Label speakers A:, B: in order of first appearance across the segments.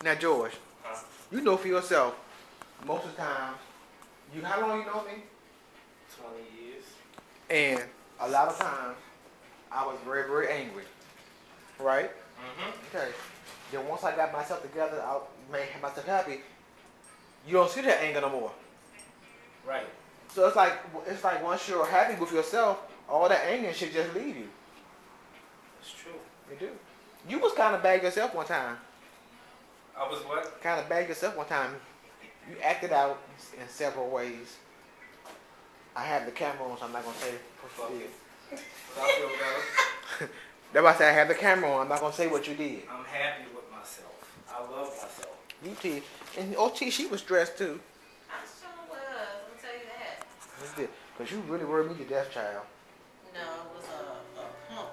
A: Now, George,
B: Huh?
A: you know for yourself, most of the time, how long you know me?
B: 20 years.
A: And a lot of times, I was very, very angry. Right?
B: Mm-hmm.
A: Okay. Then once I got myself together, I made myself happy. You don't see that anger no more.
B: Right.
A: So it's like once you're happy with yourself, all that anger should just leave you.
B: It's true.
A: You do. You was kind of bad yourself one time.
B: I was what?
A: Kind of bad yourself one time. You acted out in several ways. I have the camera on, so I'm not gonna say what you did.
B: But I feel better.
A: That's why I said I have the camera on. I'm not gonna say what you did.
B: I'm happy with myself. I love myself.
A: You did. And OT, she was stressed too.
C: I sure was. I'll tell you that.
A: That's good. Cause you really worried me to death, child.
C: No, it was a punk.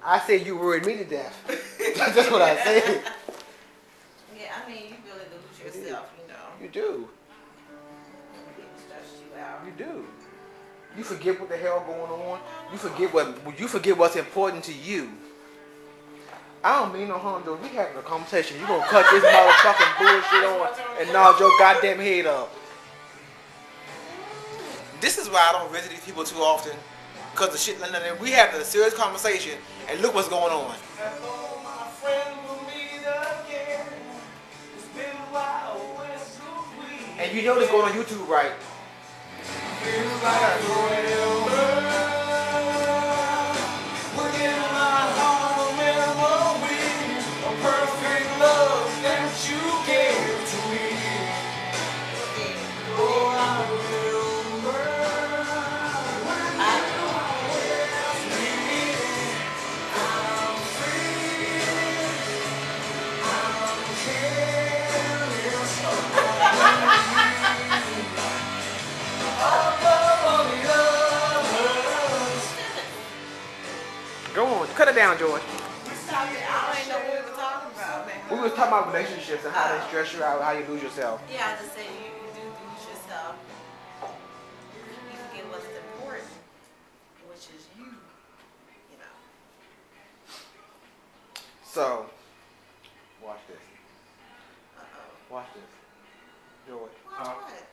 A: I said you worried me to death. That's what I said.
C: Yeah, I mean, you really lose yourself, you know.
A: You do.
C: People stress you out.
A: You do. You forget what the hell going on. You forget what's important to you. I don't mean no harm though. We having a conversation. You gonna cut this motherfucking bullshit on and nod your goddamn head up. This is why I don't visit these people too often. Cause the shit, we having a serious conversation and look what's going on. And you know this going on YouTube, right? Go on, cut it down, George.
C: I don't even know what we were talking about, man.
A: We was talking about relationships and how they stress you out, how you lose yourself.
C: Yeah, I just said you do lose yourself. You forget what's important, which is you know.
A: So, watch this.
C: Uh-oh.
A: Watch this. George.
C: Watch what?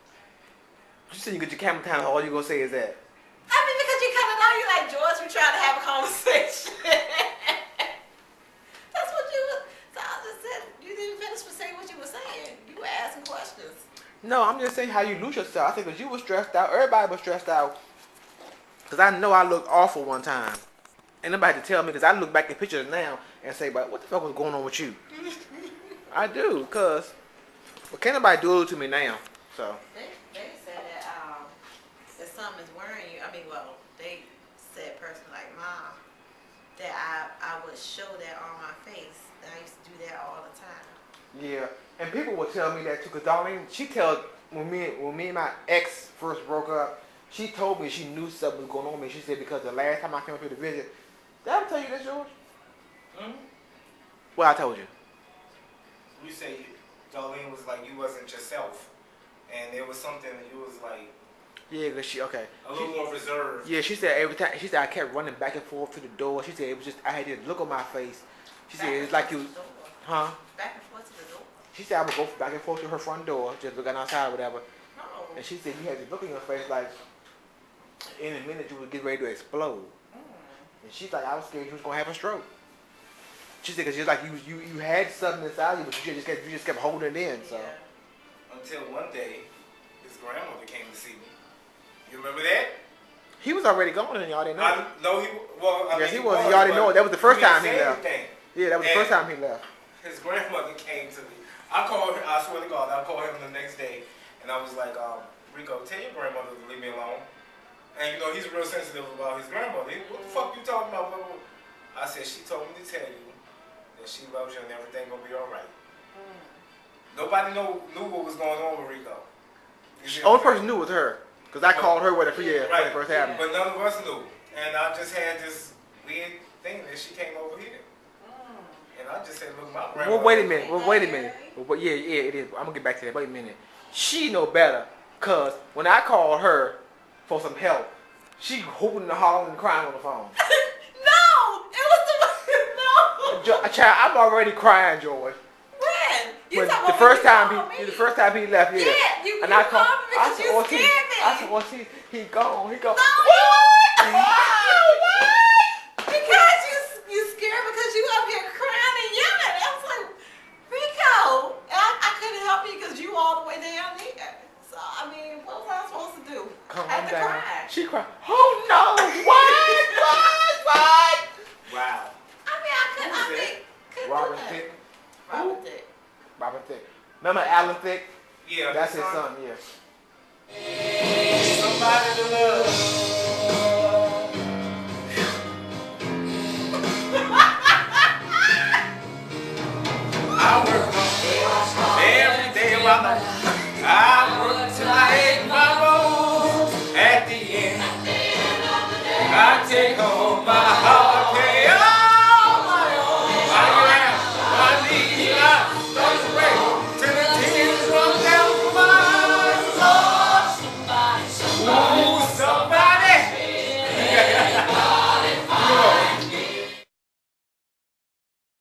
A: You said you get your camera time, all you gonna say is that.
C: I mean, because you kind of know you like George, we're trying to have a conversation. That's what you were. So I just said, you didn't finish with saying what you were saying. You were asking questions.
A: No, I'm just saying how you lose yourself. I think because you were stressed out, everybody was stressed out. Because I know I looked awful one time. And nobody had to tell me because I look back at pictures now and say, but what the fuck was going on with you? I do, because, well, can't nobody do it to me now. So.
C: They said that something is worrying you. I mean, well, they said person like Mom that I would show that on my face. That I used to do that all the time.
A: Yeah, and people will tell me that too. Cause Darlene, she told when me and my ex first broke up, she told me she knew something was going on with me. She said because the last time I came up here to visit, did I ever tell you this, George?
B: Mm-hmm.
A: Well, I told you.
B: You say Darlene was like you wasn't yourself, and there was something that you was like.
A: Yeah, cause
B: a little more reserved.
A: Yeah, she said every time. She said I kept running back and forth to the door. She said it was just I had this look on my face. She said it's like you, huh?
C: Back and forth to the door.
A: She said I would go back and forth to her front door, just looking outside or whatever.
C: Oh.
A: And she said you had this look on your face like in a minute you would get ready to explode. And she's like, I was scared you was gonna have a stroke. She said, cause you're like you had something inside you, but you just kept holding it in. So
C: Yeah.
B: Until one day, his grandmother came to see me. You remember that?
A: he was already gone, and y'all didn't know.
B: No, I
A: Yes,
B: mean,
A: he was. Y'all didn't know. That was the first time he left.
B: Anything.
A: Yeah, that was the first time he left.
B: His grandmother came to me. I called her. I swear to God, I called him the next day, and I was like, Rico, tell your grandmother to leave me alone. And you know he's real sensitive about his grandmother. What the fuck you talking about? I said she told me to tell you that she loves you and everything gonna be all right. Nobody knew what was going on with Rico.
A: Only person knew was her, cause I called her when it first happened.
B: But none of us knew, and I just had this weird thing that she came over here, and I just said, "Look, my grandma."
A: Well, wait a minute. Well, yeah, it is. I'm gonna get back to that. Wait a minute. She know better, cause when I called her for some help, she hooping and hollering and crying on the phone.
C: No, it was the no.
A: Child, I'm already crying, George.
C: When? You
A: When
C: talking
A: the
C: about
A: first
C: when you
A: time
C: called me?
A: the first time he left, yeah.
C: Yeah, you
A: And I
C: called
A: called.
C: me because you
A: Ortiz.
C: scared me.
A: I said, Ortiz, he gone. He gone.
C: No,
A: What?
C: because you scared because you up here crying and yelling. I was like, Rico, I couldn't help you because you all the way down there. So I mean, what was I supposed to do?
A: Calm
C: I had to
A: down.
C: cry.
A: She cried. Oh no! What?
B: Wow.
C: I mean, I couldn't. I mean, couldn't
A: Robin
C: do that.
A: Thicke.
C: Robin Thicke.
A: Robin Thicke. Remember Alan Thicke?
B: Yeah,
A: That's his son. Yeah.
B: Somebody to love. I work every day of my life.